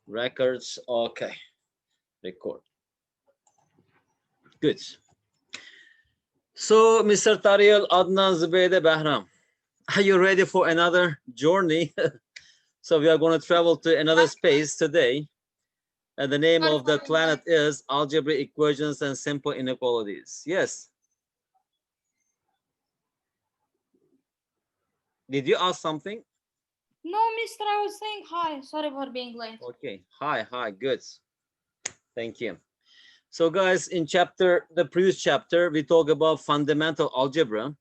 Records. Okay. Record. Good. So, Mr. Tariel, Adnan, Zubaydah, Bahram, are you ready for another journey? So we are going to travel to another space today. And the name of the planet is Algebraic Equations and Simple Inequalities. Yes. Did you ask something? No, mister, I was saying hi. Sorry for being late. Okay. Hi. Good. Thank you. So guys, in the previous chapter, we talk about fundamental algebra.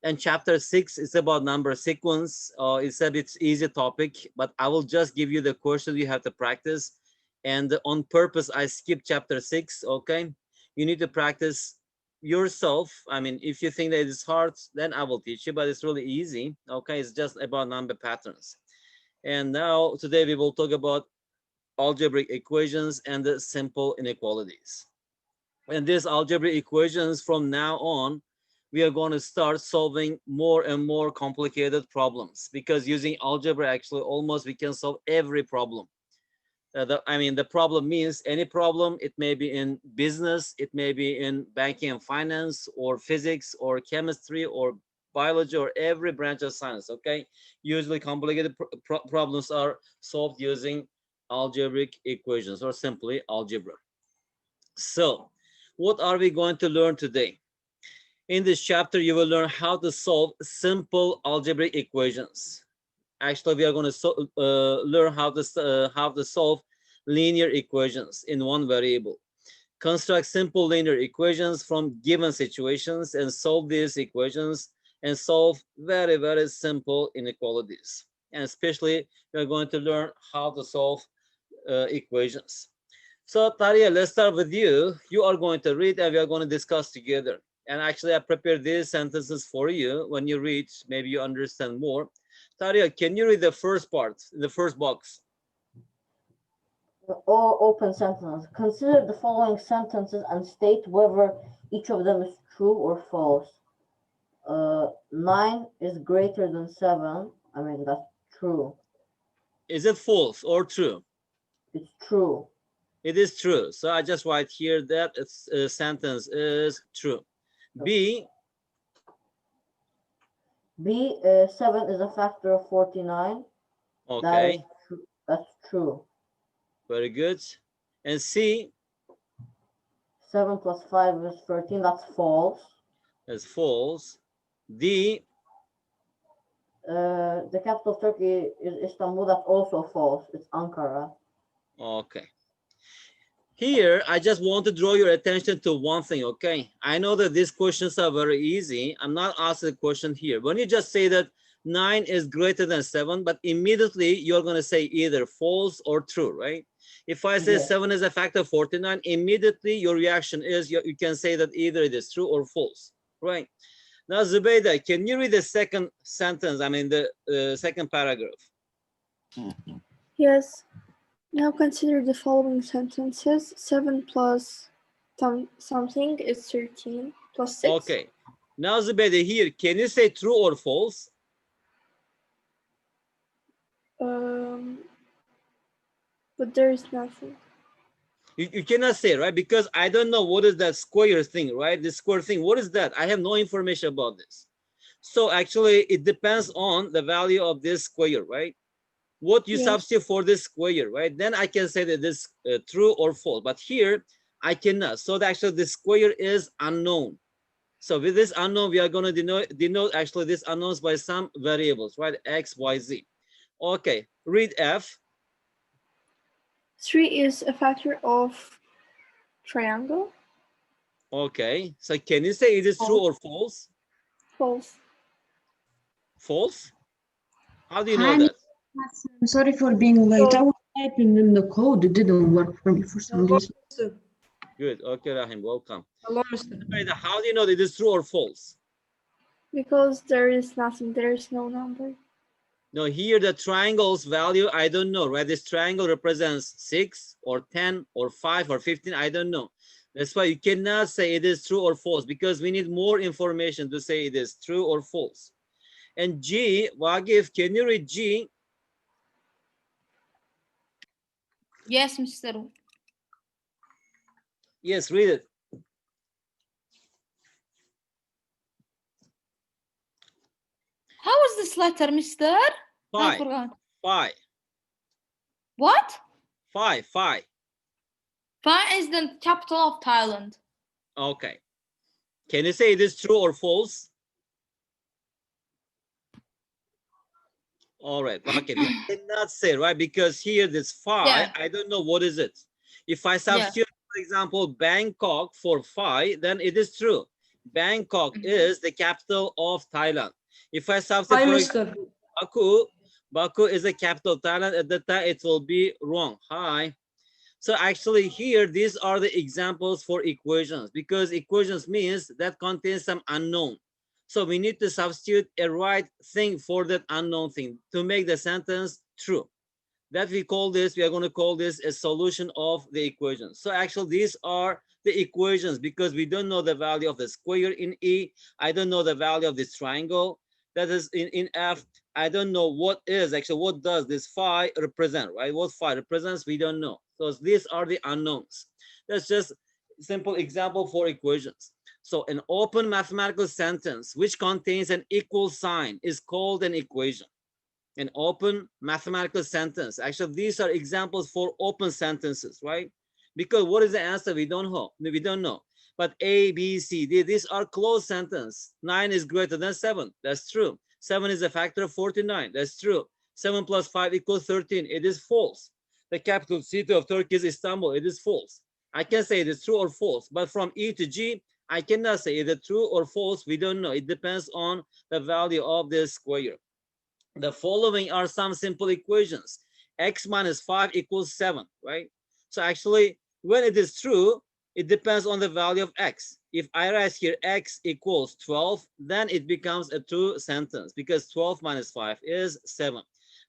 And chapter 6 is about number sequence. It's a bit easy topic, but I will just give you the questions you have to practice. And on purpose, I skipped chapter 6, okay? You need to practice yourself. I mean, if you think that it is hard, then I will teach you, but it's really easy, okay? It's just about number patterns. And now, today we will talk about algebraic equations and the simple inequalities. And these algebraic equations, from now on, we are going to start solving more and more complicated problems, because using algebra, actually, almost we can solve every problem. The problem means any problem. It may be in business, it may be in banking and finance, or physics, or chemistry, or biology, or every branch of science, okay? Usually complicated problems are solved using algebraic equations, or simply algebra. So, what are we going to learn today? In this chapter, you will learn how to solve simple algebraic equations. Actually, we are going to learn how to solve linear equations in one variable. Construct simple linear equations from given situations and solve these equations, and solve very, very simple inequalities. And especially, we are going to learn how to solve equations. So, Taria, let's start with you. You are going to read and we are going to discuss together. And actually, I prepared these sentences for you. When you read, maybe you understand more. Taria, can you read the first part, the first box? All open sentences. Consider the following sentences and state whether each of them is true or false. 9 is greater than 7. I mean, that's true. Is it false or true? It's true. It is true. So I just write here that it's sentence is true. B. B, 7 is a factor of 49. Okay. That's true. Very good. And C. 7 plus 5 is 13. That's false. That's false. D. The capital of Turkey is Istanbul. That's also false. It's Ankara. Okay. Here, I just want to draw your attention to one thing, okay? I know that these questions are very easy. I'm not asking the question here. When you just say that 9 is greater than 7, but immediately you're going to say either false or true, right? If I say 7 is a factor of 49, immediately your reaction is you can say that either it is true or false, right? Now, Zubaydah, can you read the second sentence? I mean, the second paragraph. Yes. Now consider the following sentences. 7 plus something is 13 plus 6. Okay. Now, Zubaydah, here, can you say true or false? But there is nothing. You cannot say, right? Because I don't know what is that square thing, right? The square thing, what is that? I have no information about this. So actually, it depends on the value of this square, right? What you substitute for this square, right? Then I can say that this true or false. But here, I cannot. So actually, the square is unknown. So with this unknown, we are going to denote actually this unknowns by some variables, right? X, Y, Z. Okay, read F. 3 is a factor of triangle. Okay, so can you say it is true or false? False. False? How do you know that? I'm sorry for being late. I was typing in the code. It didn't work for me for some reason. Good. Okay, Rahim, welcome. Hello, Mr. How do you know that it is true or false? Because there is nothing. There is no number. No, here the triangle's value, I don't know, right? This triangle represents 6 or 10 or 5 or 15, I don't know. That's why you cannot say it is true or false, because we need more information to say it is true or false. And G, Wagif, can you read G? Yes, Mr. Yes, read it. How is this letter, Mr.? I Phi. forgot. Phi. What? Phi. Phi. Phi is the capital of Thailand. Okay. Can you say it is true or false? All right. Okay. We cannot say, right? Because here this phi, Yeah. I don't know what is it. If I substitute, for example, Bangkok for phi, then it is true. Bangkok is the capital of Thailand. If I Hi, substitute, for Mr. example, Baku is the capital of Thailand, at that time it will be wrong. Hi. So actually here, these are the examples for equations, because equations means that contains some unknown. So we need to substitute a right thing for that unknown thing to make the sentence true. That we are going to call this a solution of the equation. So actually these are the equations, because we don't know the value of the square in E. I don't know the value of this triangle that is in F. I don't know what does this phi represent, right? What phi represents, we don't know. So these are the unknowns. That's just a simple example for equations. So an open mathematical sentence which contains an equal sign is called an equation. An open mathematical sentence. Actually, these are examples for open sentences, right? Because what is the answer? We don't know. We don't know. But A, B, C, D, these are closed sentence. 9 is greater than 7. That's true. 7 is a factor of 49. That's true. 7 plus 5 equals 13. It is false. The capital city of Turkey is Istanbul. It is false. I can say it is true or false, but from E to G, I cannot say either true or false. We don't know. It depends on the value of this square. The following are some simple equations. X minus 5 equals 7, right? So actually, when it is true, it depends on the value of x. If I write here x equals 12, then it becomes a true sentence, because 12 minus 5 is 7.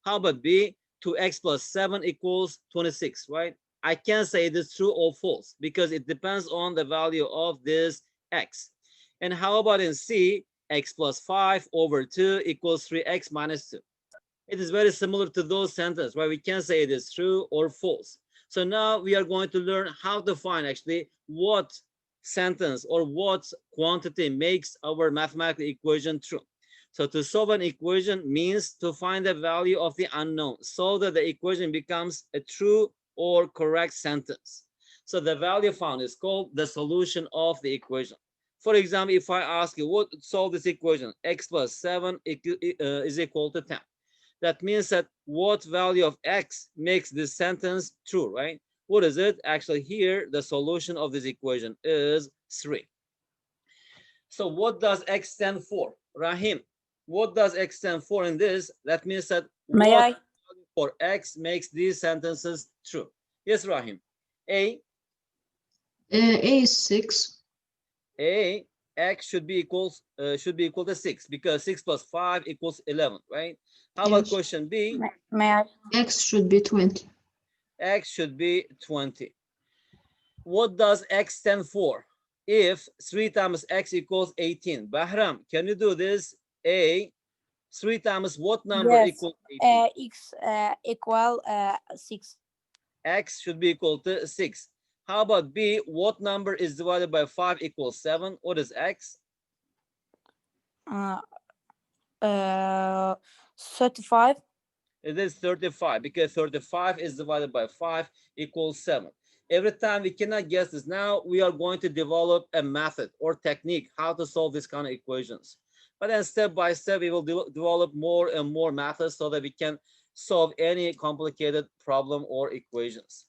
How about B? 2x plus 7 equals 26, right? I can't say it is true or false, because it depends on the value of this x. And how about in C? X plus 5 over 2 equals 3x minus 2. It is very similar to those sentences, right? We can say it is true or false. So now we are going to learn how to find actually what sentence or what quantity makes our mathematical equation true. So to solve an equation means to find the value of the unknown so that the equation becomes a true or correct sentence. So the value found is called the solution of the equation. For example, if I ask you what solve this equation, x plus 7 is equal to 10. That means that what value of x makes this sentence true, right? What is it? Actually, here, the solution of this equation is 3. So what does x stand for? Rahim, what does x stand for in this? That means that May what I? value for x makes these sentences true? Yes, Rahim. A is 6. A, x should be equal to 6, because 6 plus 5 equals 11, right? How about Yes. question B? May I? X should be 20. X should be 20. What does x stand for? If 3 times x equals 18. Bahram, can you do this? A, 3 times what number Yes. equals 18? X equal 6. X should be equal to 6. How about B? What number is divided by 5 equals 7? What is x? 35. It is 35, because 35 is divided by 5 equals 7. Every time we cannot guess this, now we are going to develop a method or technique how to solve this kind of equations. But then step by step, we will develop more and more methods so that we can solve any complicated problem or equations.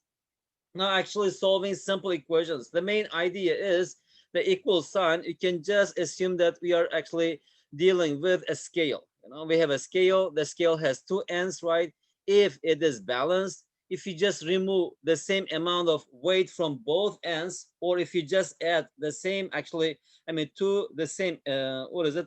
Now, actually solving simple equations, the main idea is the equal sign. You can just assume that we are actually dealing with a scale. We have a scale. The scale has 2 ends, right? If it is balanced, if you just remove the same amount of weight from both ends, or if you just add the same, to the same,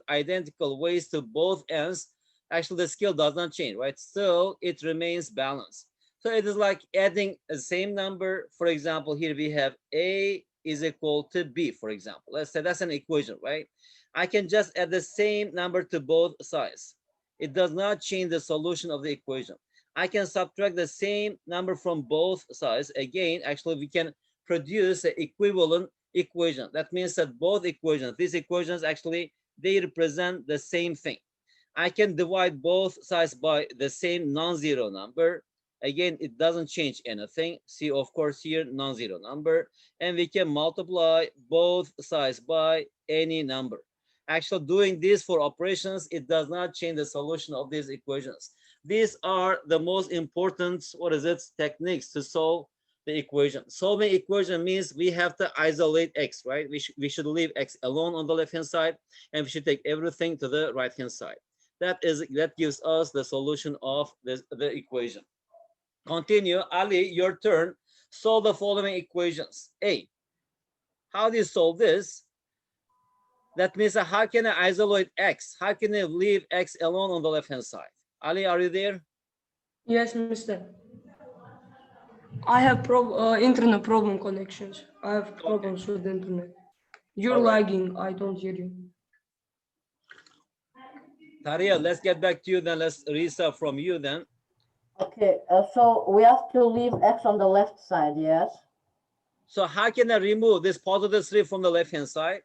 identical weights to both ends, actually the scale does not change, right? Still, it remains balanced. So it is like adding the same number. For example, here we have A is equal to B, for example. Let's say that's an equation, right? I can just add the same number to both sides. It does not change the solution of the equation. I can subtract the same number from both sides. Again, actually, we can produce an equivalent equation. That means that both equations, these equations actually, they represent the same thing. I can divide both sides by the same non-zero number. Again, it doesn't change anything. See, of course, here, non-zero number. And we can multiply both sides by any number. Actually, doing this for operations, it does not change the solution of these equations. These are the most important, techniques to solve the equation. Solving equation means we have to isolate x, right? We should leave x alone on the left-hand side, and we should take everything to the right-hand side. That gives us the solution of the equation. Continue. Ali, your turn. Solve the following equations. A. How do you solve this? That means how can I isolate x? How can I leave x alone on the left-hand side? Ali, are you there? Yes, mister. I have internet problem connections. I have problems with internet. You're lagging. I don't hear you. Taria, let's get back to you then. Let's restart from you then. Okay, so we have to leave x on the left side, yes? So how can I remove this positive 3 from the left-hand side?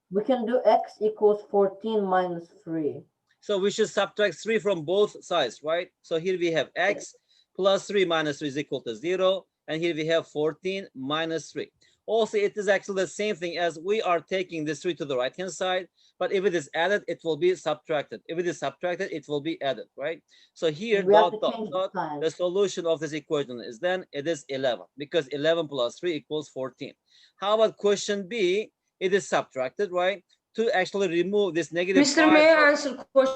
We can do x equals 14 minus 3. So we should subtract 3 from both sides, right? So here we have x plus 3 minus 3 is equal to 0. And here we have 14 minus 3. Also, it is actually the same thing as we are taking this 3 to the right-hand side. But if it is added, it will be subtracted. If it is subtracted, it will be added, right? So here, the solution of this equation is then it is 11. Because 11 plus 3 equals 14. How about question B? It is subtracted, right? To actually remove this negative Mister, may I answer question?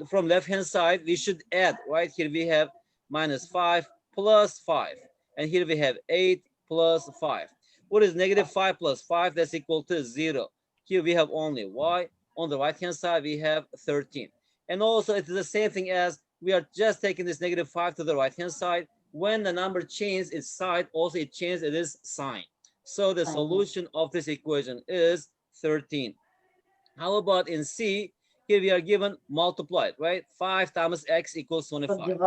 From left-hand side, we should add, right? Here we have minus 5 plus 5. And here we have 8 plus 5. What is negative 5 plus 5? That's equal to 0. Here we have only y. On the right-hand side, we have 13. And also, it is the same thing as we are just taking this negative 5 to the right-hand side. When the number changes its side, also it changes its sign. So the solution of this equation is 13. How about in C? Here we are given multiplied, right? 5 times x equals 25.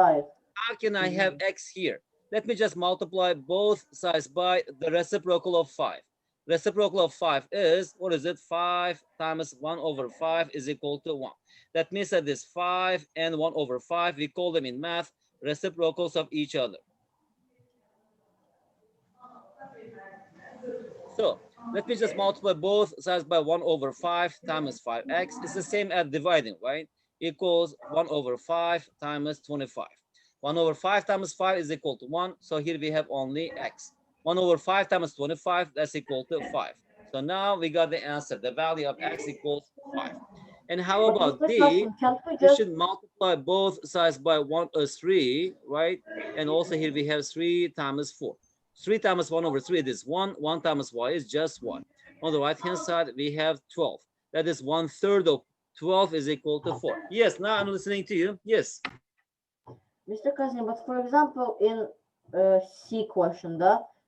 How can I have x here? Let me just multiply both sides by the reciprocal of 5. Reciprocal of 5 is, 5 times 1 over 5 is equal to 1. That means that this 5 and 1 over 5, we call them in math reciprocals of each other. So let me just multiply both sides by 1 over 5 times 5x. It's the same as dividing, right? Equals 1 over 5 times 25. 1 over 5 times 5 is equal to 1. So here we have only x. 1 over 5 times 25, that's equal to 5. So now we got the answer. The value of x equals 5. And how about D? We should multiply both sides by 3, right? And also here we have 3 times 4. 3 times 1 over 3 is 1. 1 times y is just 1. On the right-hand side, we have 12. That is 1/3 of 12 is equal to 4. Yes, now I'm listening to you. Yes. Mr. Kazim, but for example, in C question,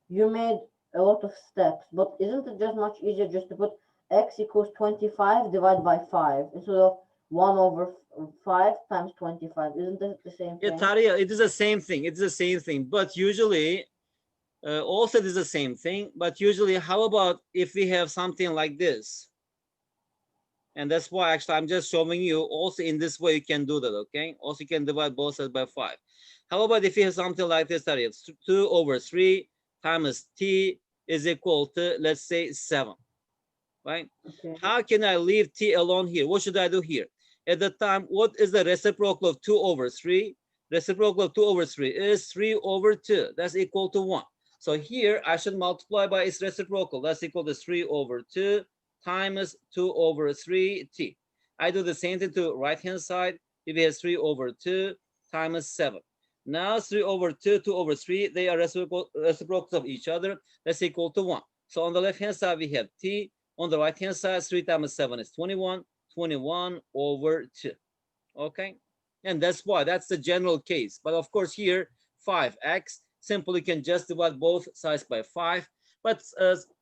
you made a lot of steps, but isn't it just much easier just to put x equals 25 divided by 5 instead of 1 over 5 times 25? Isn't it the same thing? Yeah, Taria, it is the same thing. It's the same thing. But usually, also it is the same thing. But usually, how about if we have something like this? And that's why actually I'm just showing you also in this way you can do that, okay? Also you can divide both sides by 5. How about if you have something like this, that is 2 over 3 times t is equal to, let's say, 7, right? Okay. How can I leave t alone here? What should I do here? At the time, what is the reciprocal of 2 over 3? Reciprocal of 2 over 3 is 3 over 2. That's equal to 1. So here I should multiply by its reciprocal. That's equal to 3 over 2 times 2 over 3t. I do the same thing to right-hand side. If it has 3 over 2 times 7. Now 3 over 2, 2 over 3, they are reciprocals of each other. That's equal to 1. So on the left-hand side, we have t. On the right-hand side, 3 times 7 is 21. 21 over 2. Okay? And that's why. That's the general case. But of course here, 5x. Simply can just divide both sides by 5. But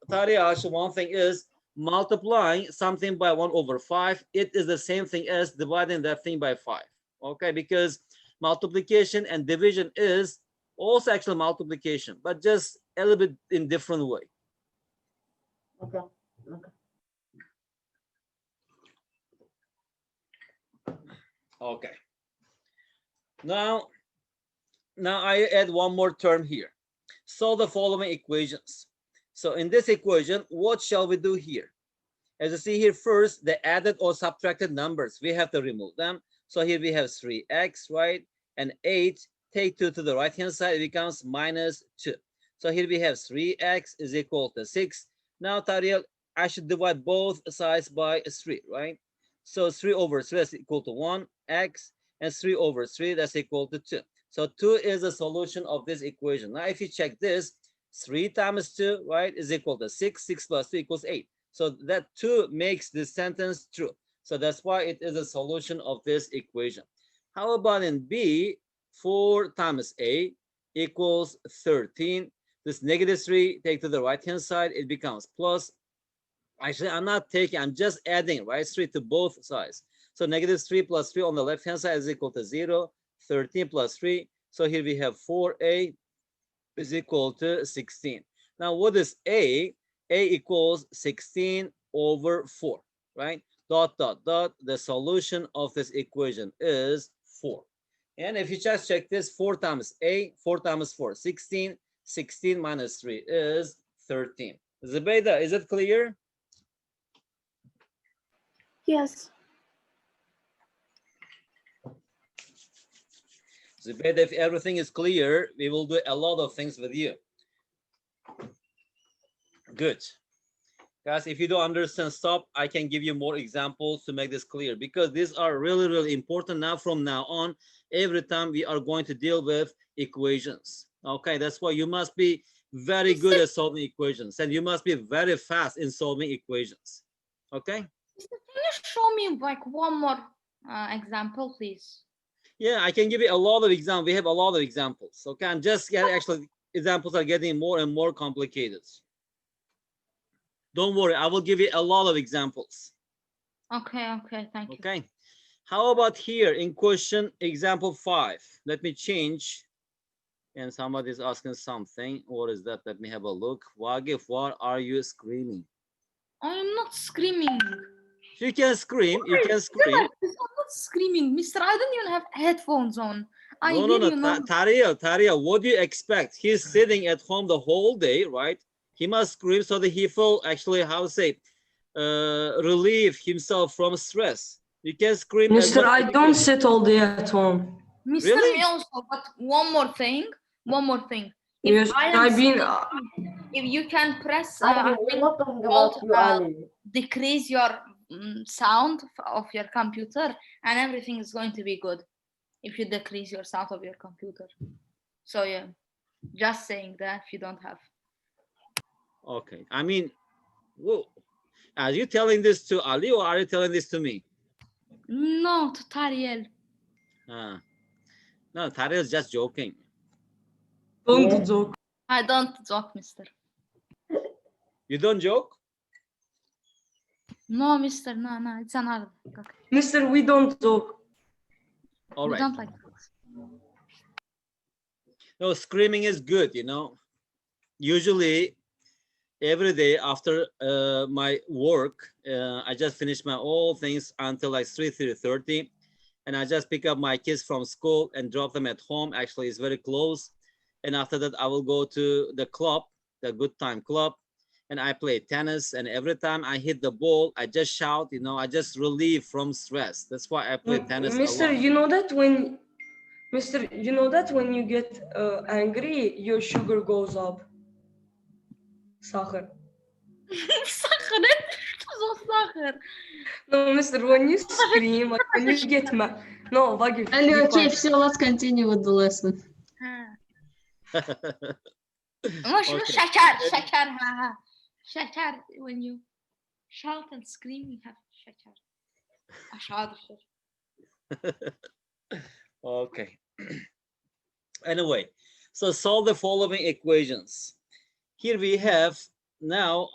Tariash, one thing is, multiplying something by 1 over 5, it is the same thing as dividing that thing by 5. Okay, because multiplication and division is also actually multiplication, but just a little bit in different way. Okay. Okay. Okay. Now I add one more term here. Solve the following equations. So in this equation, what shall we do here? As you see here, first, the added or subtracted numbers, we have to remove them. So here we have 3x, right? And 8, take 2 to the right-hand side, it becomes minus 2. So here we have 3x is equal to 6. Now, Tariel, I should divide both sides by 3, right? So 3 over 3, that's equal to 1x, and 3 over 3, that's equal to 2. So 2 is the solution of this equation. Now, if you check this, 3 times 2, right, is equal to 6. 6 plus 2 equals 8. So that 2 makes this sentence true. So that's why it is a solution of this equation. How about in B, 4 times A equals 13. This negative 3, take to the right-hand side, it becomes plus. Actually, I'm not taking, I'm just adding, right, 3 to both sides. So negative 3 plus 3 on the left-hand side is equal to 0. 13 plus 3. So here we have 4A is equal to 16. Now, what is A? A equals 16 over 4, right? Dot, dot, dot. The solution of this equation is 4. And if you just check this, 4 times A, 4 times 4, 16. 16 minus 3 is 13. Zubayda, is it clear? Yes. Zubayda, if everything is clear, we will do a lot of things with you. Good. Guys, if you don't understand, stop. I can give you more examples to make this clear, because these are really, really important now. From now on, every time we are going to deal with equations. Okay, that's why you must be very good at solving equations, and you must be very fast in solving equations. Okay? Can you show me like one more example, please? Yeah, I can give you a lot of examples. We have a lot of examples. Okay, I'm just getting, actually, examples are getting more and more complicated. Don't worry, I will give you a lot of examples. Okay, thank you. Okay. How about here in question example 5? Let me change. And somebody's asking something. What is that? Let me have a look. Wagif, what are you screaming? I'm not screaming. You can scream. You can scream. I'm not screaming, Mister. I don't even have headphones on. I No, hear no, you now. Taria, what do you expect? He's sitting at home the whole day, right? He must scream so that he feel, actually, how to say, relieve himself from stress. You can scream. Mister, I don't sit all day at home. Mr. Really? Me also, but one more thing. Yes, If you can press, Ali, we're not talking about you, Ali. decrease your sound of your computer, and everything is going to be good. If you decrease your sound of your computer. So yeah, just saying that if you don't have. Okay. I mean, whoa. Are you telling this to Ali or are you telling this to me? No, to Tariel. No, Tariel is just joking. don't joke. I don't joke, Mister. You don't joke? No, Mister. No, it's another. Okay. Mister, we don't joke. All We right. don't like jokes. No, screaming is good, you know. Usually, every day after my work, I just finish my all things until like 3:30, and I just pick up my kids from school and drop them at home. Actually, it's very close. And after that, I will go to the club, the Good Time Club, and I play tennis. And every time I hit the ball, I just shout, you know, I just relieve from stress. That's why I play tennis Mister, a lot. you know that when you get angry, your sugar goes up. Soccer. No, Mister, when you scream, like when you get mad. No, Wagif. Ali, okay, so let's continue with the lesson. Shakar. When you shout and scream, you have shakar. Okay. Anyway, so solve the following equations. Here we have now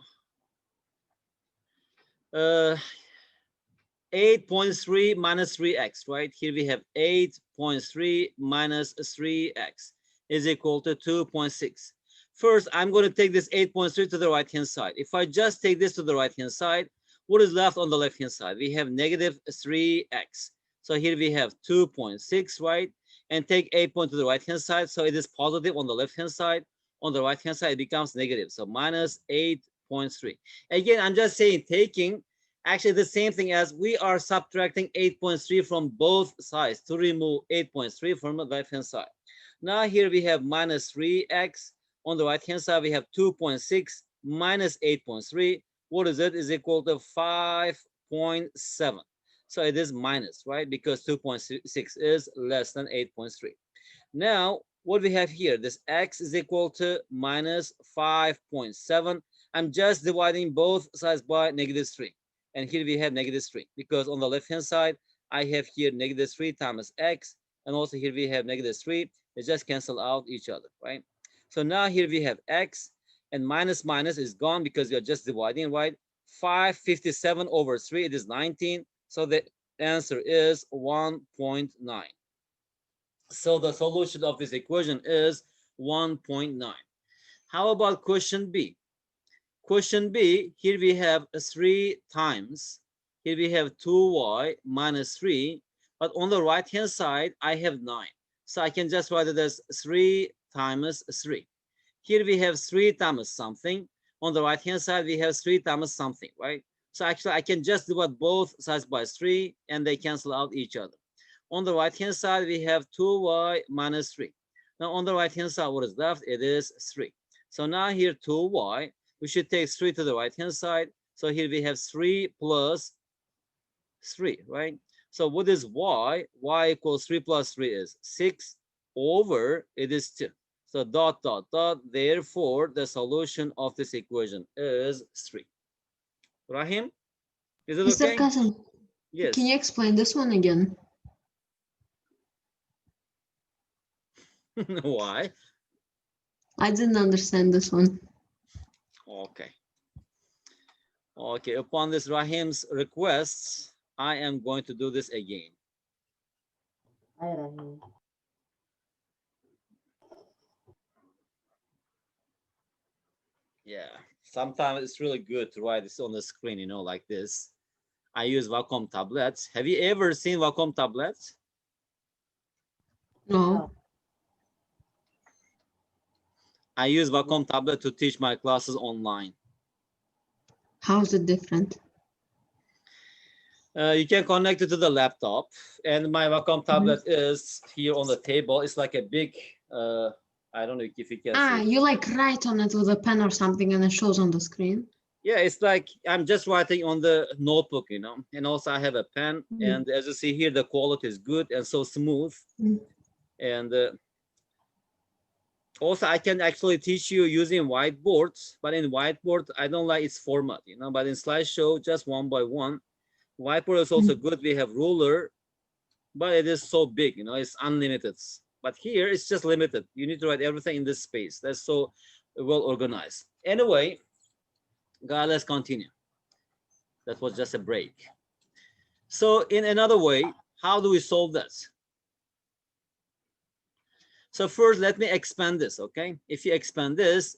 8.3 minus 3x, right? Here we have 8.3 minus 3x is equal to 2.6. First, I'm going to take this 8.3 to the right-hand side. If I just take this to the right-hand side, what is left on the left-hand side? We have negative 3x. So here we have 2.6, right? And take 8 point to the right-hand side. So it is positive on the left-hand side. On the right-hand side, it becomes negative. So minus 8.3. Again, I'm just saying taking actually the same thing as we are subtracting 8.3 from both sides to remove 8.3 from the left-hand side. Now here we have minus 3x. On the right-hand side, we have 2.6 minus 8.3. What is it? Is equal to 5.7. So it is minus, right? Because 2.6 is less than 8.3. Now, what we have here, this x is equal to minus 5.7. I'm just dividing both sides by negative 3. And here we have negative 3. Because on the left-hand side, I have here negative 3 times x. And also here we have negative 3. They just cancel out each other, right? So now here we have x. And minus minus is gone because we are just dividing, right? 557 over 3, it is 19. So the answer is 1.9. So the solution of this equation is 1.9. How about question B? Question B, here we have 3 times. Here we have 2y minus 3. But on the right-hand side, I have 9. So I can just write it as 3 times 3. Here we have 3 times something. On the right-hand side, we have 3 times something, right? So actually, I can just divide both sides by 3, and they cancel out each other. On the right-hand side, we have 2y minus 3. Now, on the right-hand side, what is left? It is 3. So now here, 2y. We should take 3 to the right-hand side. So here we have 3 plus 3, right? So what is y? Y equals 3 plus 3 is 6 over, it is 2. So dot, dot, dot. Therefore, the solution of this equation is 3. Rahim, is it Mr. okay? Kazan, Yes. can you explain this one again? Why? I didn't understand this one. Okay. Okay, upon this Rahim's request, I am going to do this again. Hi, Rahim. Yeah, sometimes it's really good to write this on the screen, you know, like this. I use Wacom tablets. Have you ever seen Wacom tablets? No. I use Wacom tablet to teach my classes online. How is it different? You can connect it to the laptop, and my Wacom tablet is here on the table. It's like a big, I don't know if you can see. You like write on it with a pen or something and it shows on the screen? Yeah, it's like I'm just writing on the notebook, you know, and also I have a pen. And as you see here, the quality is good and so smooth. And also I can actually teach you using whiteboards, but in whiteboard, I don't like its format, you know, but in slideshow, just one by one. Whiteboard is also good. We have ruler, but it is so big, you know, it's unlimited. But here it's just limited. You need to write everything in this space. That's so well organized. Anyway, guys, let's continue. That was just a break. So in another way, how do we solve this? So first, let me expand this, okay? If you expand this,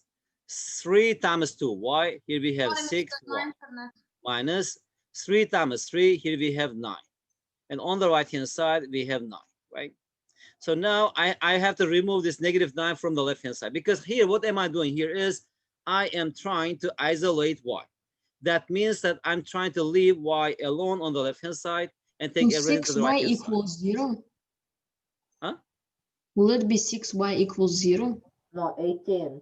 3 times 2y, here we have 6y, minus 3 times 3, here we have 9. And on the right-hand side, we have 9, right? So now I have to remove this negative 9 from the left-hand side, because here, what am I doing here is I am trying to isolate y. That means that I'm trying to leave y alone on the left-hand side and take everything to the right-hand side. 6y equals 0? Huh? Will it be 6y equals 0? No, 18.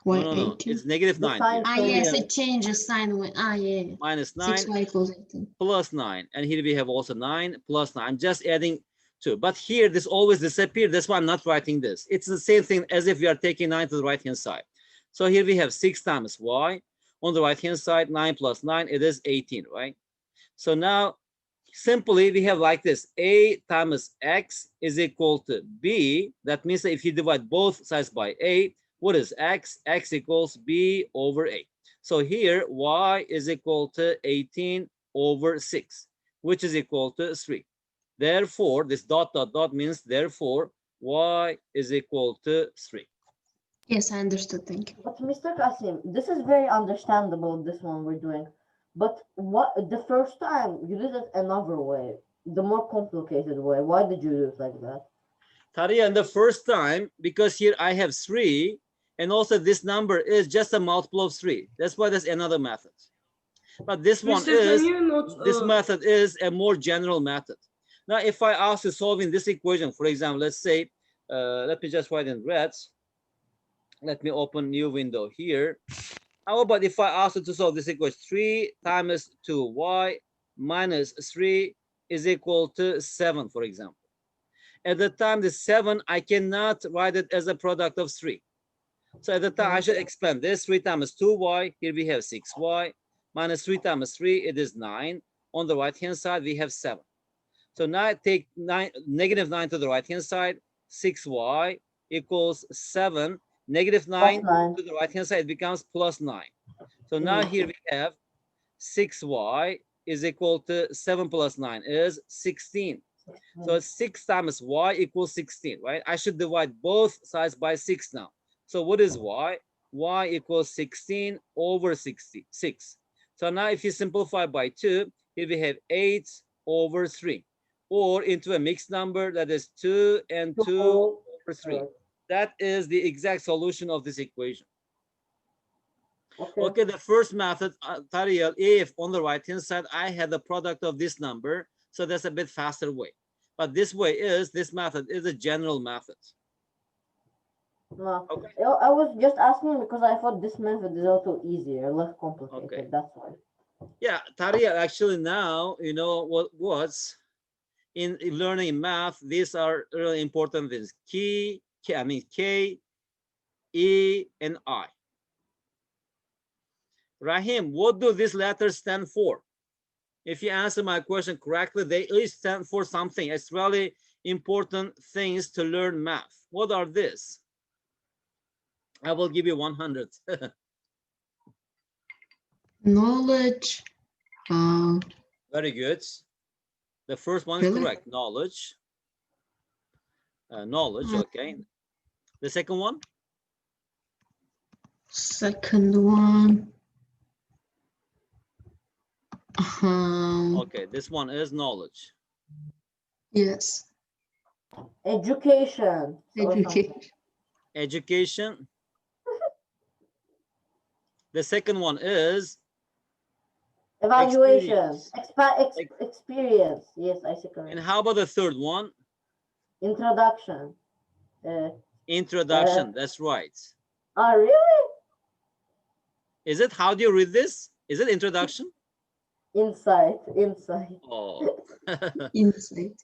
Why No, 18? it's negative The 9. sign Here. Yes, changes. it changes sign. Yeah. Minus 9. 6y equals 18. Plus 9. And here we have also 9 plus 9. I'm just adding 2. But here, this always disappears. That's why I'm not writing this. It's the same thing as if we are taking 9 to the right-hand side. So here we have 6 times y. On the right-hand side, 9 plus 9, it is 18, right? So now, simply, we have like this. A times x is equal to b. That means that if you divide both sides by a, what is x? X equals b over a. So here, y is equal to 18 over 6. which is equal to 3. Therefore, this dot dot dot means therefore y is equal to 3. Yes, I understood. Thank you. But Mr. Kasim, this is very understandable, this one we're doing. But what the first time you did it another way, the more complicated way. Why did you do it like that? Taria, and the first time, because here I have 3, and also this number is just a multiple of 3. That's why there's another method. But this one Mister, is, can you not? this method is a more general method. Now, if I ask you solving this equation, for example, let's say, let me just write in red. Let me open new window here. How about if I ask you to solve this equation? 3 times 2y minus 3 is equal to 7, for example. At the time, the 7, I cannot write it as a product of 3. So at the time, I should expand this. 3 times 2y, here we have 6y, minus 3 times 3, it is 9. On the right-hand side, we have 7. So now I take negative 9 to the right-hand side, 6y equals 7. Negative 9 to the right-hand side, it becomes plus 9. So now here we have 6y is equal to 7 plus 9 is 16. So it's 6 times y equals 16, right? I should divide both sides by 6 now. So what is y? Y equals 16 over 66. So now if you simplify by 2, here we have 8 over 3. Or into a mixed number, that is 2 and 2 over 3. That is the exact solution of this equation. Okay, the first method, Tariel, if on the right-hand side, I had the product of this number, so that's a bit faster way. But this way is, this method is a general method. No, okay. I was just asking because I thought this method is also easier, less complicated. Okay. That's why. Yeah, Tariel, actually now, you know what was in learning math, these are really important things. K, E, and I. Rahim, what do these letters stand for? If you answer my question correctly, they each stand for something. It's really important things to learn math. What are these? I will give you 100. Knowledge. Very good. The first one is correct. Knowledge. Knowledge, okay. The second one? Second one. Okay, this one is knowledge. Yes. Education. Education. The second one is evaluation. Experience. Yes, I see correct. And how about the third one? Introduction. Introduction, that's right. Oh, really? Is it, how do you read this? Is it introduction? Insight. Oh. Insight.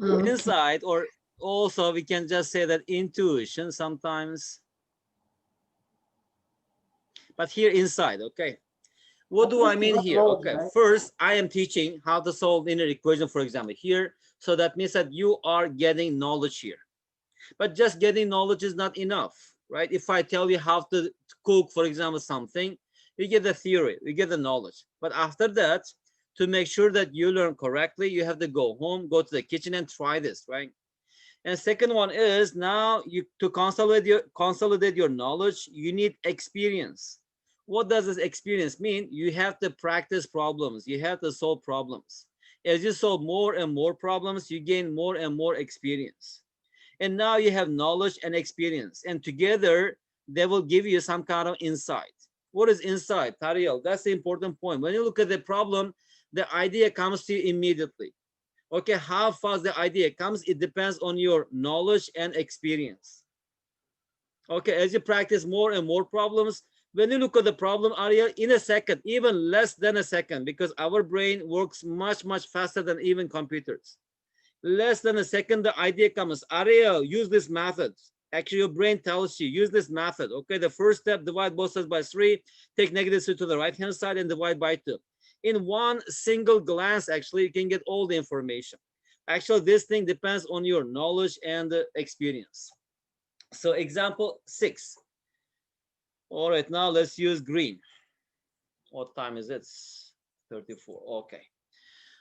Okay. Insight, or also we can just say that intuition sometimes. But here inside, okay. What do I mean here? Okay, first I am teaching how to solve linear equation, for example, here. So that means that you are getting knowledge here. But just getting knowledge is not enough, right? If I tell you how to cook, for example, something, you get the theory, you get the knowledge. But after that, to make sure that you learn correctly, you have to go home, go to the kitchen and try this, right? And second one is now to consolidate your knowledge, you need experience. What does this experience mean? You have to practice problems. You have to solve problems. As you solve more and more problems, you gain more and more experience. And now you have knowledge and experience. And together, they will give you some kind of insight. What is insight, Tariel? That's the important point. When you look at the problem, the idea comes to you immediately. Okay, how fast the idea comes, it depends on your knowledge and experience. Okay, as you practice more and more problems, when you look at the problem, Ariel, in a second, even less than a second, because our brain works much, much faster than even computers. Less than a second, the idea comes. Ariel, use this method. Actually, your brain tells you, use this method. Okay, the first step, divide both sides by 3, take negative 3 to the right-hand side and divide by 2. In one single glance, actually, you can get all the information. Actually, this thing depends on your knowledge and experience. So example 6. All right, now let's use green. What time is it? 34. Okay.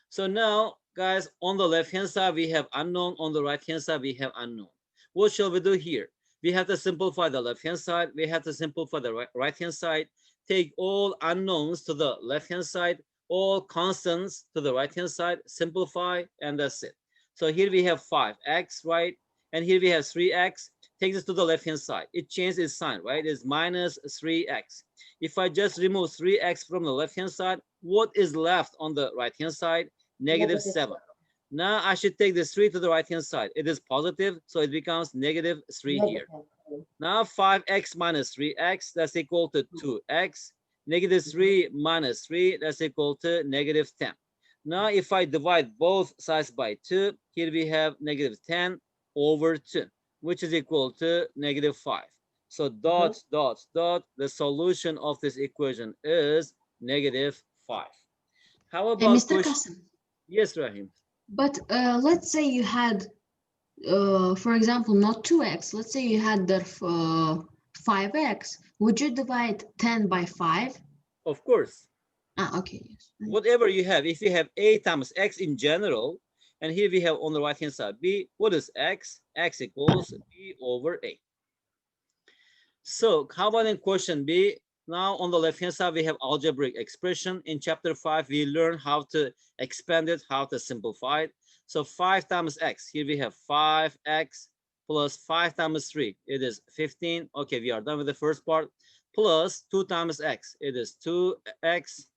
So now, guys, on the left-hand side, we have unknown. On the right-hand side, we have unknown. What shall we do here? We have to simplify the left-hand side. We have to simplify the right-hand side. Take all unknowns to the left-hand side, all constants to the right-hand side, simplify, and that's it. So here we have 5x, right? And here we have 3x. Take this to the left-hand side. It changed its sign, right? It's minus 3x. If I just remove 3x from the left-hand side, what is left on the right-hand side? Negative 7. Now I should take this 3 to the right-hand side. It is positive, so it becomes negative 3 here. Now 5x minus 3x, that's equal to 2x. Negative 3 minus 3, that's equal to negative 10. Now if I divide both sides by 2, here we have negative 10 over 2, which is equal to negative 5. So dot, dot, dot, the solution of this equation is negative 5. How about Mr. Kasim, Yes, Rahim. but let's say you had, for example, not 2x. Let's say you had the 5x. Would you divide 10 by 5? Of course. Ah, okay. Yes. Whatever you have, if you have a times x in general, and here we have on the right-hand side b, what is x? X equals b over a. So how about in question b? Now on the left-hand side, we have algebraic expression. In chapter 5, we learn how to expand it, how to simplify it. So 5 times x, here we have 5x plus 5 times 3, it is 15. Okay, we are done with the first part. Plus 2 times x, it is 2x.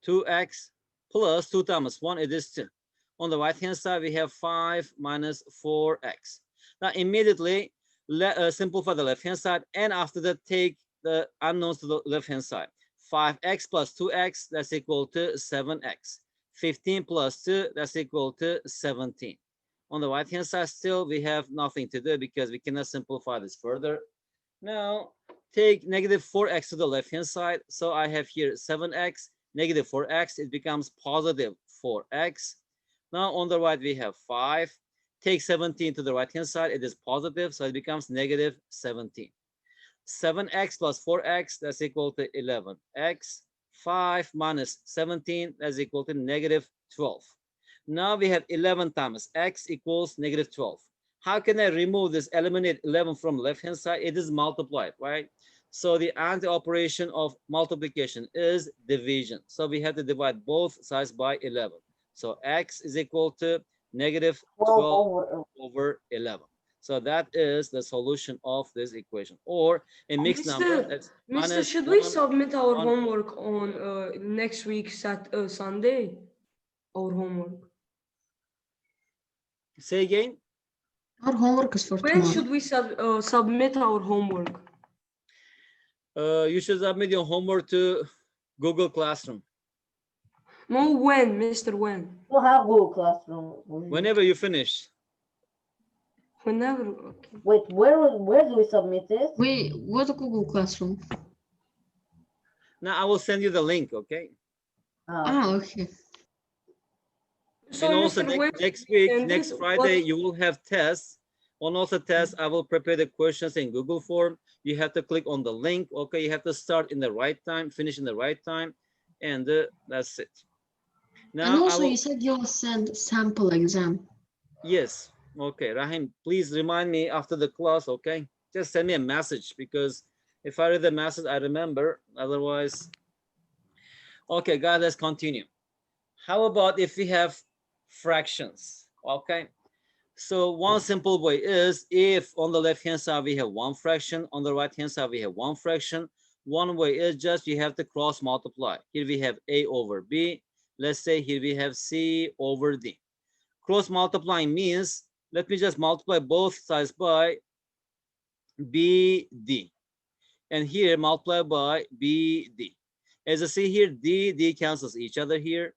2x plus 2 times 1, it is 2. On the right-hand side, we have 5 minus 4x. Now immediately, simplify the left-hand side, and after that, take the unknowns to the left-hand side. 5x plus 2x, that's equal to 7x. 15 plus 2, that's equal to 17. On the right-hand side, still, we have nothing to do because we cannot simplify this further. Now, take negative 4x to the left-hand side. So I have here 7x, negative 4x, it becomes positive 4x. Now on the right, we have 5. Take 17 to the right-hand side, it is positive, so it becomes negative 17. 7x plus 4x, that's equal to 11x. 5 minus 17, that's equal to negative 12. Now we have 11 times x equals negative 12. How can I remove this, eliminate 11 from left-hand side? It is multiplied, right? So the anti-operation of multiplication is division. So we have to divide both sides by 11. So x is equal to negative 12 over 11. So that is the solution of this equation, or a mixed number. That's Mister, should we submit our homework on next week, Sunday? Our homework. Say again. Our homework is for When tomorrow. should we submit our homework? You should submit your homework to Google Classroom. No, when, Mister, when? We have Google Classroom. Whenever you finish. Whenever. Okay. Wait, where do we submit it? Wait, what a Google Classroom? Now I will send you the link, okay? Okay. So, And also Mister, next week, next Friday, you will have tests. On also tests, I will prepare the questions in Google form. You have to click on the link, okay? You have to start in the right time, finish in the right time, and that's it. Now, and also you said you'll send sample exam. Yes, okay, Rahim, please remind me after the class, okay? Just send me a message, because if I read the message, I remember, otherwise. Okay, guys, let's continue. How about if we have fractions, okay? So one simple way is, if on the left-hand side we have one fraction, on the right-hand side we have one fraction, one way is just you have to cross multiply. Here we have a over b. Let's say here we have c over d. Cross multiplying means, let me just multiply both sides by bd. And here multiply by bd. As you see here, d cancels each other here.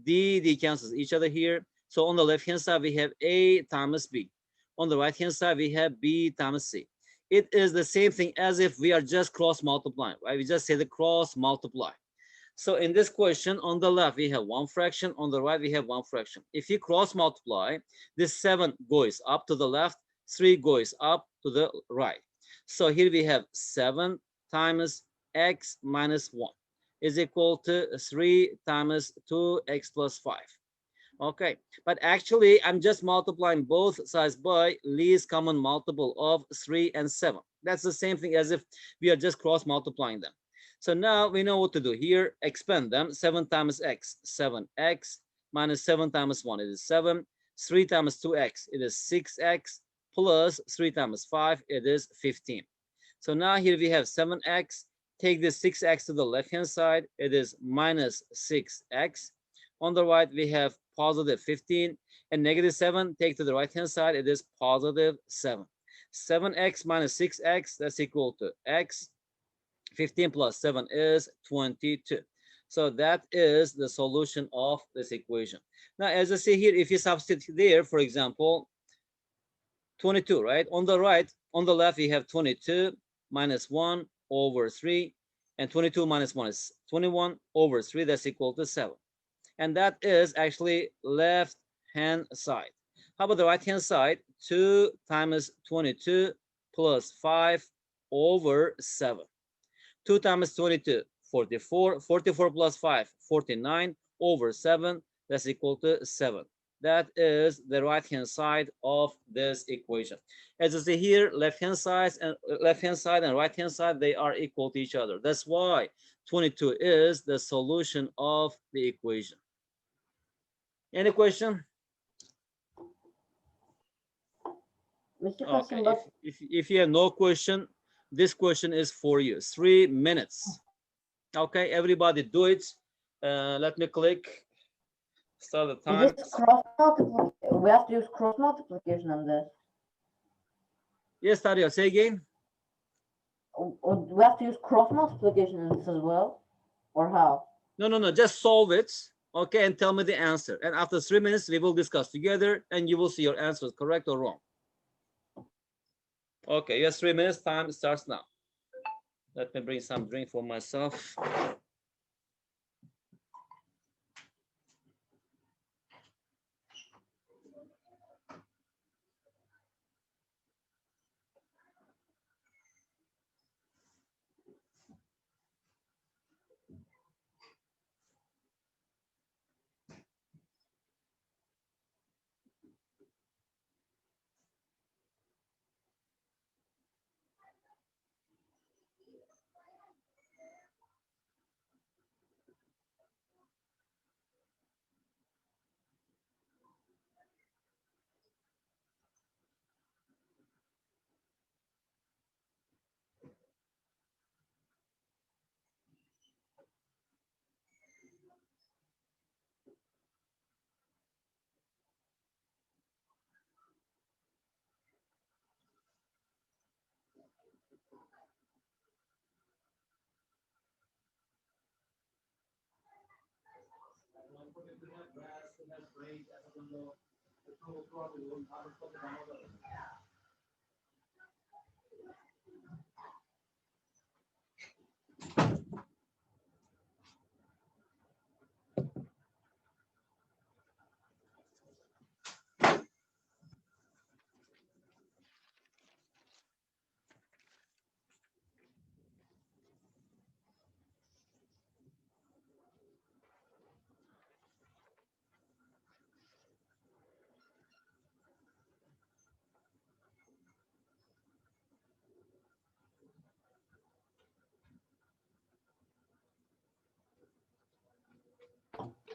D cancels each other here. So on the left-hand side, we have a times b. On the right-hand side, we have b times c. It is the same thing as if we are just cross multiplying, right? We just say the cross multiply. So in this question, on the left, we have one fraction. On the right, we have one fraction. If you cross multiply, this 7 goes up to the left, 3 goes up to the right. So here we have 7 times x minus 1. is equal to 3 times 2x plus 5. Okay, but actually I'm just multiplying both sides by least common multiple of 3 and 7. That's the same thing as if we are just cross multiplying them. So now we know what to do here. Expand them. 7 times x, 7x, minus 7 times 1, it is 7. 3 times 2x, it is 6x, plus 3 times 5, it is 15. So now here we have 7x. Take this 6x to the left hand side, it is minus 6x. On the right, we have positive 15, and negative 7, take to the right hand side, it is positive 7. 7x minus 6x, that's equal to x. 15 plus 7 is 22. So that is the solution of this equation. Now, as I see here, if you substitute there, for example, 22, right? On the right, on the left, we have 22 minus 1 over 3, and 22 minus 1 is 21 over 3, that's equal to 7. And that is actually left hand side. How about the right hand side? 2 times 22 plus 5 over 7. 2 times 22, 44. 44 plus 5, 49 over 7. That's equal to 7. That is the right hand side of this equation. As you see here, left hand side and right hand side, they are equal to each other. That's why 22 is the solution of the equation. Any question? Mr. Okay, Kasim, but if you have no question, this question is for you. 3 minutes. Okay, everybody do it. Let me click. Start the time. is this cross multiplication? We have to use cross multiplication on this. Yes, Dario, say again. We have to use cross multiplication in this as well, or how? No, just solve it. Okay, and tell me the answer. And after 3 minutes, we will discuss together and you will see your answers, correct or wrong. Okay, yes, 3 minutes, time starts now. Let me bring some drink for myself.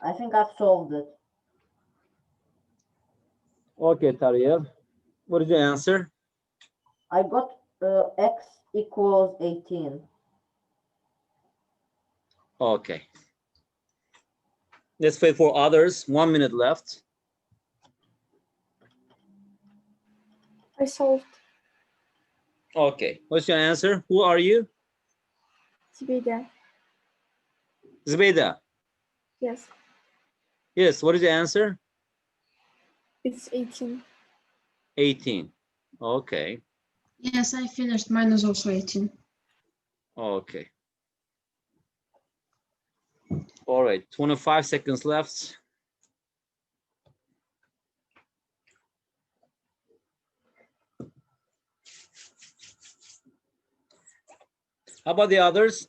I think I've solved it. Okay, Tariel, what is your answer? I got x equals 18. Okay. Let's wait for others. 1 minute left. I solved. Okay, what's your answer? Who are you? Zbida. Zbeda. Yes, Yes, what is the answer? it's 18. 18. Okay. Yes, I finished. Mine is also 18. Okay. All right, 25 seconds left. How about the others?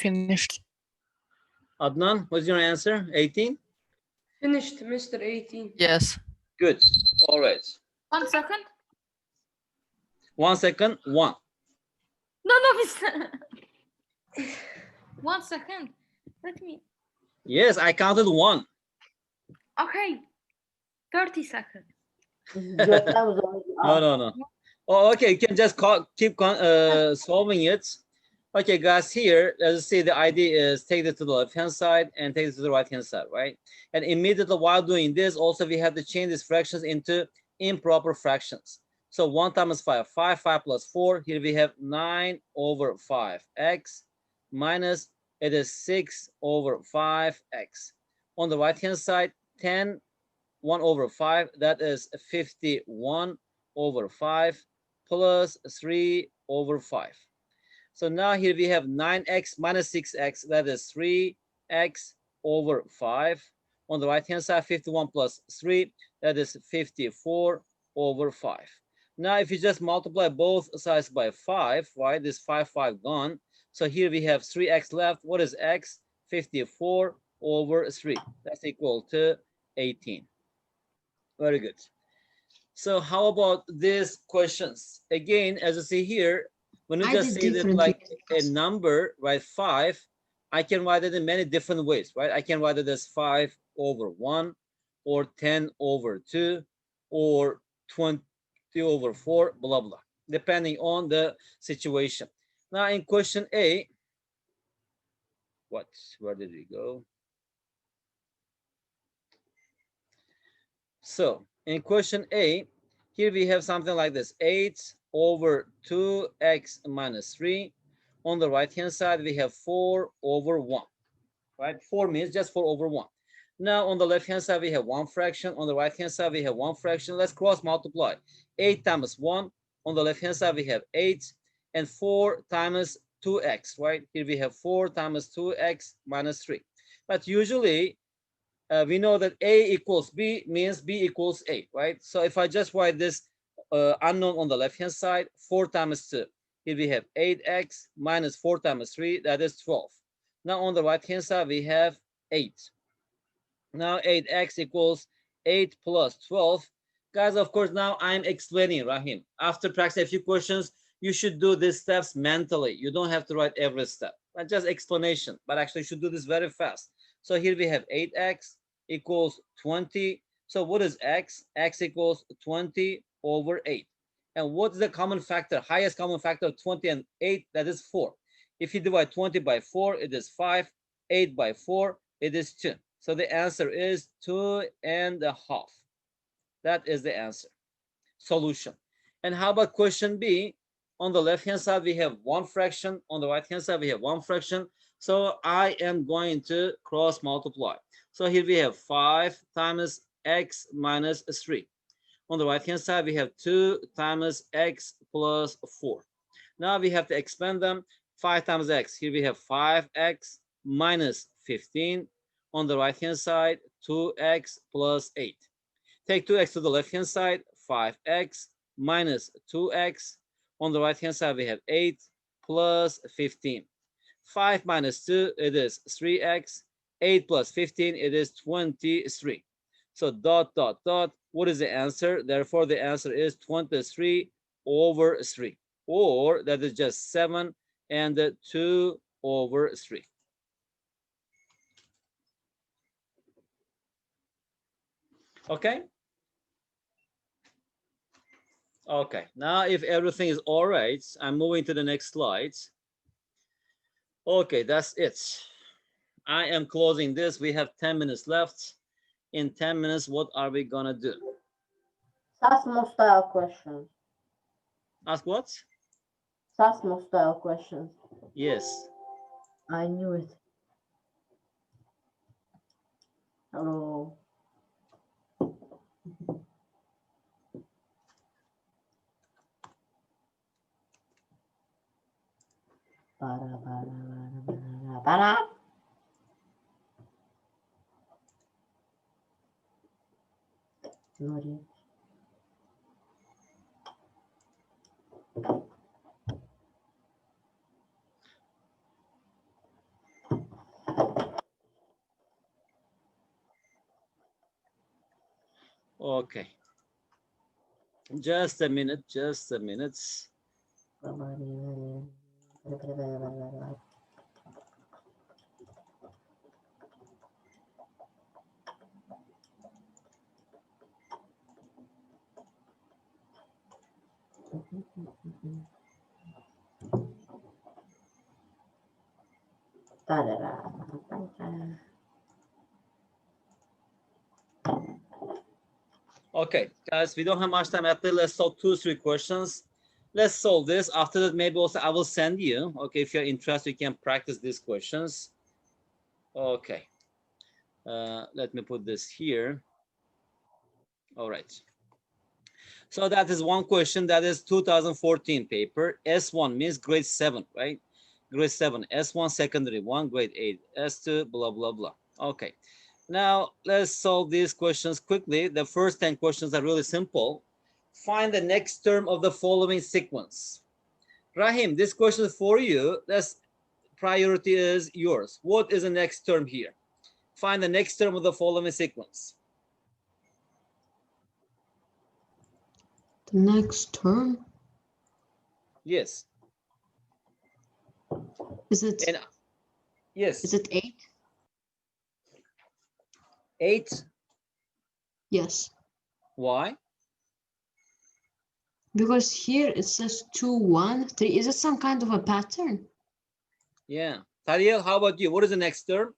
finished. Adnan, what's your answer? 18? Finished, Mr. 18. Yes. Good. All right. 1 second. 1 second. 1. No, Mr. 1 second. Let me. Yes, I counted 1. Okay. 30 seconds. Your time is already No, up. no. Oh, okay. You can just keep solving it. Okay, guys, here, as you see, the idea is take it to the left-hand side and take it to the right-hand side, right? And immediately while doing this, also we have to change these fractions into improper fractions. So 1 times 5, 5 plus 4. Here we have 9 over 5x minus, it is 6 over 5x. On the right-hand side, 10, 1 over 5, that is 51 over 5 plus 3 over 5. So now here we have 9x minus 6x, that is 3x over 5. On the right-hand side, 51 plus 3, that is 54 over 5. Now, if you just multiply both sides by 5, right, this 5 gone. So here we have 3x left. What is x? 54 over 3. That's equal to 18. Very good. So how about these questions? Again, as you see here, when you I just did say that differently. like a number, right, 5, I can write it in many different ways, right? I can write it as 5 over 1, or 10 over 2, or 20 over 4, blah, blah, depending on the situation. Now in question A, where did we go? So in question A, here we have something like this, 8 over 2x minus 3. On the right-hand side, we have 4 over 1, right? 4 means just 4 over 1. Now, on the left-hand side, we have 1 fraction. On the right-hand side, we have 1 fraction. Let's cross multiply. 8 times 1. On the left-hand side, we have 8. And 4 times 2x, right? Here we have 4 times 2x minus 3. But usually, we know that A equals B means B equals A, right? So if I just write this unknown on the left-hand side, 4 times 2. Here we have 8x minus 4 times 3, that is 12. Now on the right-hand side, we have 8. Now 8x equals 8 plus 12. Guys, of course, now I'm explaining, Rahim. After practicing a few questions, you should do these steps mentally. You don't have to write every step. But just explanation, but actually you should do this very fast. So here we have 8x equals 20. So what is x? X equals 20 over 8. And what's the common factor? Highest common factor of 20 and 8, that is 4. If you divide 20 by 4, it is 5. 8 by 4, it is 2. So the answer is 2.5. That is the answer. Solution. And how about question B? On the left-hand side, we have 1 fraction. On the right-hand side, we have 1 fraction. So I am going to cross multiply. So here we have 5 times x minus 3. On the right-hand side, we have 2 times x plus 4. Now we have to expand them. 5 times x. Here we have 5x minus 15. On the right-hand side, 2x plus 8. Take 2x to the left-hand side, 5x minus 2x. On the right-hand side, we have 8 plus 15. 5 minus 2, it is 3x. 8 plus 15, it is 23. So dot, dot, dot. What is the answer? Therefore, the answer is 23 over 3. Or that is just 7 and 2 over 3. Okay? Okay, now if everything is all right, I'm moving to the next slide. Okay, that's it. I am closing this. We have 10 minutes left. In 10 minutes, what are we gonna do? Sasmo style questions. Ask what? Sasmo style questions. Yes. I knew it. Hello. Para. Not yet. Okay. Just a minute, just a minute. Okay, guys, we don't have much time. After, let's solve 2-3 questions. Let's solve this. After that, maybe also I will send you. Okay, if you're interested, you can practice these questions. Okay. Let me put this here. All right. So that is one question. That is 2014 paper. S1 means grade 7, right? Grade 7. S1 secondary 1, grade 8. S2, blah, blah, blah. Okay. Now, let's solve these questions quickly. The first 10 questions are really simple. Find the next term of the following sequence. Rahim, this question is for you. That's priority is yours. What is the next term here? Find the next term of the following sequence. The next term, Yes. is it And yes. is it 8? 8. Yes. Why? Because here it says 2, 1, 3. Is it some kind of a pattern? Yeah. Tariel, how about you? What is the next term?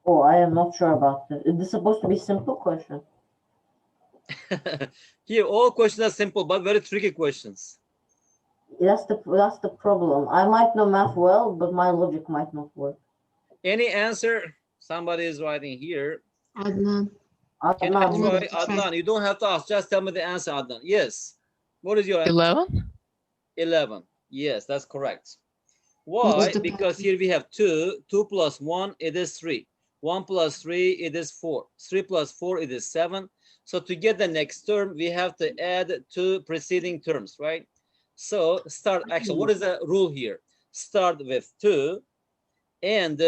Oh, I am not sure about this. Is this supposed to be simple question? Here, all questions are simple, but very tricky questions. That's the problem. I might know math well, but my logic might not work. Any answer? Somebody is writing here. Adnan. Can I Adnan, try? to try. Adnan, you don't have to ask. Just tell me the answer, Adnan. Yes. What is your answer? 11? 11. Yes, that's correct. What is Why? the Because pattern? here we have 2. 2 plus 1, it is 3. 1 plus 3, it is 4. 3 plus 4, it is 7. So to get the next term, we have to add 2 preceding terms, right? So start, actually, what is the rule here? Start with 2 and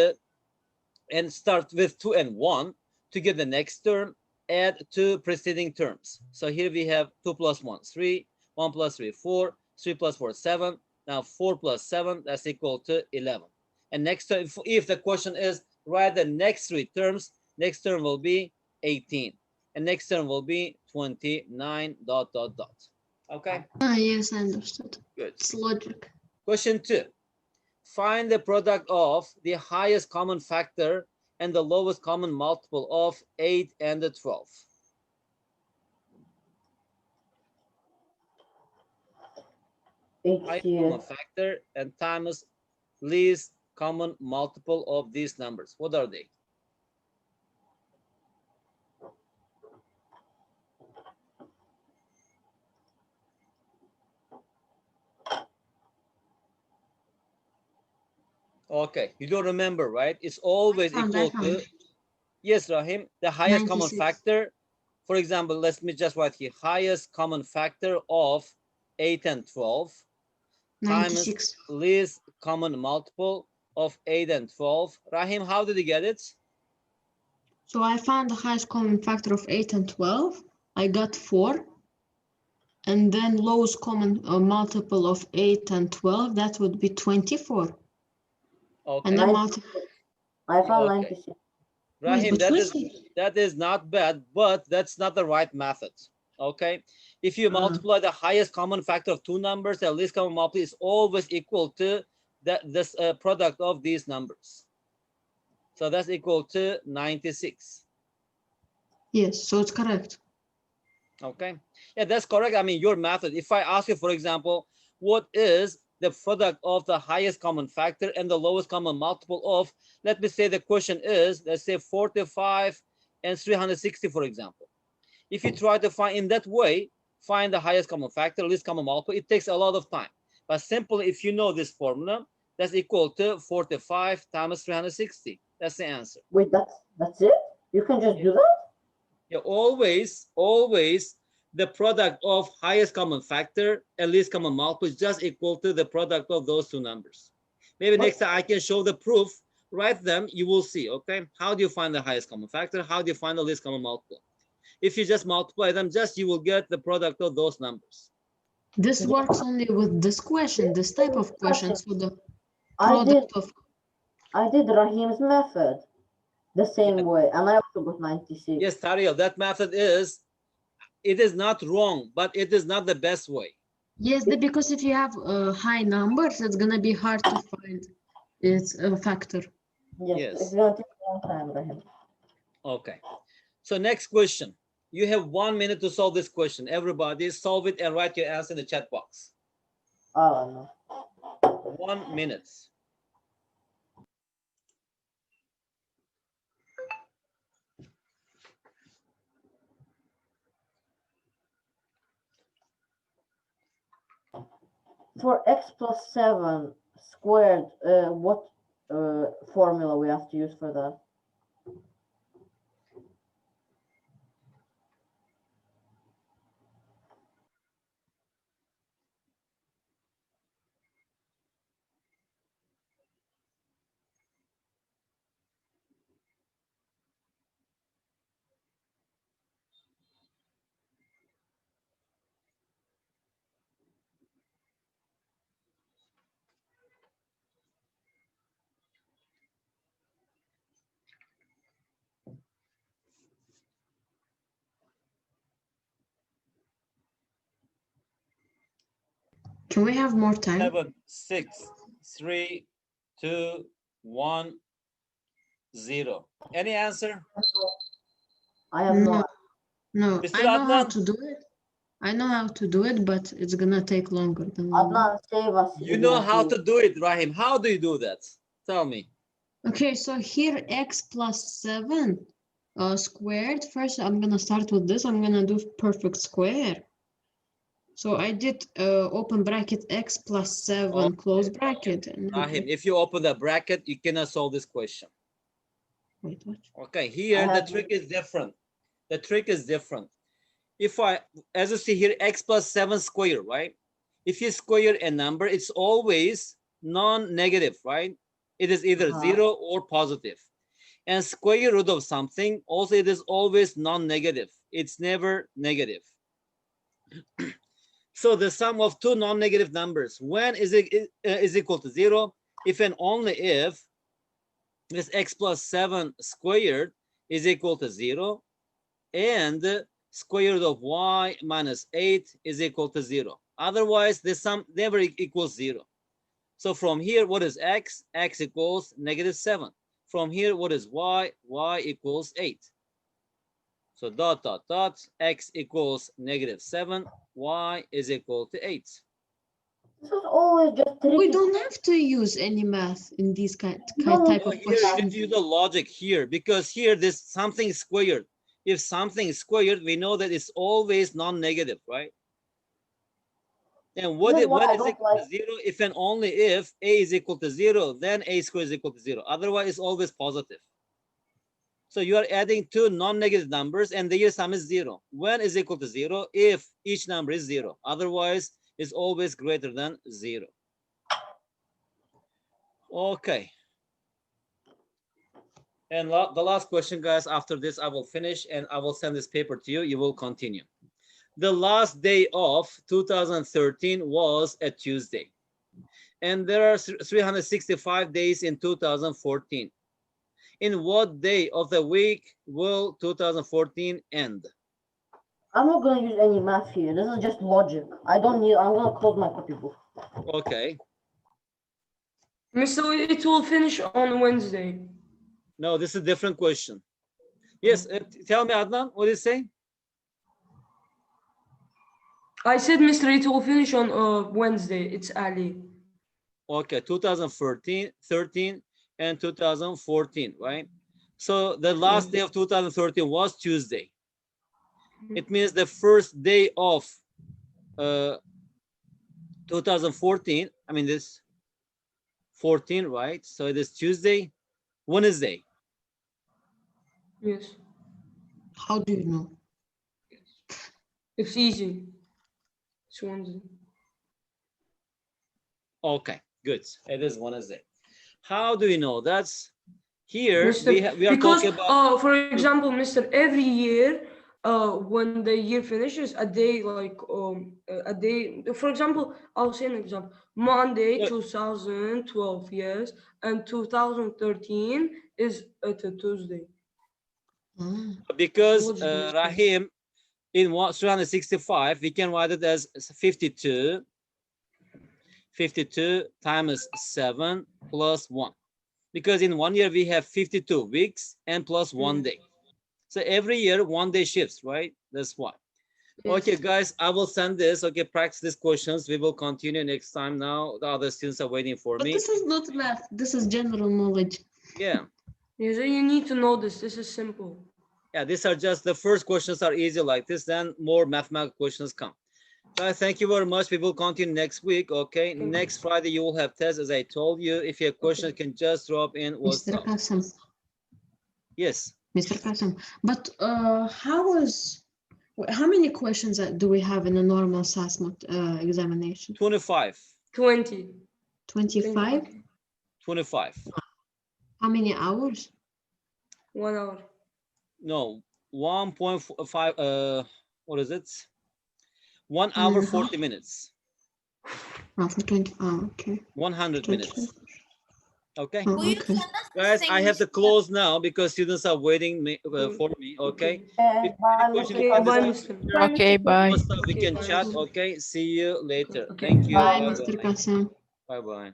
start with 2 and 1. To get the next term, add 2 preceding terms. So here we have 2 plus 1, 3. 1 plus 3, 4. 3 plus 4, 7. Now 4 plus 7, that's equal to 11. And next time, if the question is write the next 3 terms, next term will be 18. And next term will be 29, dot, dot, dot. Okay, Ah, yes, I understood. good. It's logic. Question 2. Find the product of the highest common factor and the lowest common multiple of 8 and 12. Highest common factor and times least common multiple of these numbers. What are they? Okay, you don't remember, right? It's always I equal found. to, yes, Rahim, the highest common 96. factor. For example, let me just write here, highest common factor of 8 and 12 times 96. least common multiple of 8 and 12. Rahim, how did you get it? So I found the highest common factor of 8 and 12. I got 4. And then lowest common multiple of 8 and 12, that would be 24. Okay. And then 90. multiple. I found Okay. 96. Rahim, Wait, that is not bad, but that's not the right method. Okay, if you multiply the highest common factor of 2 numbers, the least common multiple is always equal to this product of these numbers. So that's equal to 96. Yes, so it's correct. Okay, yeah, that's correct. I mean, your method. If I ask you, for example, what is the product of the highest common factor and the lowest common multiple of, let me say the question is, let's say 45 and 360, for example. If you try to find in that way, find the highest common factor, least common multiple, it takes a lot of time. But simply, if you know this formula, that's equal to 45 times 360. That's the answer. Wait, that's it? You can just do that? Yeah, always the product of highest common factor and least common multiple is just equal to the product of those 2 numbers. Maybe next time I can show the proof, write them, you will see, okay? How do you find the highest common factor? How do you find the least common multiple? If you just multiply them, just you will get the product of those numbers. This works only with this question, this type of question. So the I product of did Rahim's method the same way, and I also got 96. Yes, Tariel, that method is, it is not wrong, but it is not the best way. yes, because if you have high numbers, it's gonna be hard to find its factor. Yes, it's gonna take a long time, Rahim. Okay. So next question. You have 1 minute to solve this question. Everybody solve it and write your answer in the chat box. Oh no. 1 minute. For x plus 7 squared, what formula we have to use for that? Can we have more time? 7, 6, 3, 2, 1, 0. Any answer? I have No, no. no. Mr. I know how Adnan? to do it. I know how to do it, but it's gonna take longer than 1 minute. Adnan, save us. You know how to do it, Rahim. How do you do that? Tell me. Okay, so here x plus 7 squared. First, I'm gonna start with this. I'm gonna do perfect square. So I did open bracket x plus 7 close bracket. And then Rahim, if you open the bracket, you cannot solve this question. wait, what? Okay, here the trick is different. The trick is different. If I, as you see here, x plus 7 squared, right? If you square a number, it's always non-negative, right? It is either 0 or positive. And square root of something, also it is always non-negative. It's never negative. So the sum of two non-negative numbers, when is it is equal to 0? If and only if this x plus 7 squared is equal to 0 and square root of y minus 8 is equal to 0. Otherwise, the sum never equals 0. So from here, what is x? X equals -7. From here, what is y? Y equals 8. So dot, dot, dot, x equals -7, y is equal to 8. This is always just tricky. We don't have to use any math in these type No, of here you questions. need to use the logic here, because here this something squared. If something is squared, we know that it's always non-negative, right? And when is equal to 0? If and only if a is equal to 0, then a squared is equal to 0. Otherwise, it's always positive. So you are adding two non-negative numbers, and the sum is 0. When is equal to 0? If each number is 0. Otherwise, it's always greater than 0. Okay. And the last question, guys, after this, I will finish and I will send this paper to you. You will continue. The last day of 2013 was a Tuesday. And there are 365 days in 2014. In what day of the week will 2014 end? I'm not going to use any math here. This is just logic. I don't need, I'm going to close my copybook. Okay. Mr. It will finish on Wednesday. No, this is a different question. Yes, tell me, Adnan, what did you say? I said, Mr. It will finish on Wednesday. It's Ali. Okay, 2013 and 2014, right? So the last day of 2013 was Tuesday. It means the first day of 2014, I mean this 14, right? So it is Tuesday, Wednesday. Yes. How do you know? It's easy. It's Wednesday. Okay, good. It is Wednesday. How do you know? That's here Mr. we are because, talking about. for example, Mr. Every year when the year finishes, a day like a day. For example, I'll say an example. Monday, Yeah. 2012, yes, and 2013 is at a Tuesday. Ah, Because What's the difference? Rahim, in 365, we can write it as 52. 52 times 7 plus 1. Because in 1 year we have 52 weeks and plus 1 day. So every year 1 day shifts, right? That's why. Okay, Yes. guys, I will send this. Okay, practice these questions. We will continue next time. Now the other students are waiting for but me. this is not math. This is general knowledge. Yeah. Yeah, so you need to know this. This is simple. Yeah, these are just the first questions are easy like this, then more mathematical questions come. Guys, thank you very much. We will continue next week. Okay, next Friday you will have tests, as I told you. If you have questions, you can just drop in Mr. WhatsApp. Kasim, Yes. Mr. Kasim, but how many questions do we have in a normal SASMOT examination? 25. 20. 25? 25. How many hours? 1 hour. No, 1.5. What is it? 1 hour 40 minutes. Oh, for 20. Oh, okay. 100 minutes. Okay. Oh, Will you okay. send us the Guys, thing, I have to Mr. close now because students are waiting for me. Okay. If Bye, any question Mr. you can Bye, discuss, Mr. Okay, bye. WhatsApp, we Okay, can bye, chat. Mr. Okay. See you later. Okay, Thank you. bye, Mr. Bye-bye. Kasim. Bye-bye.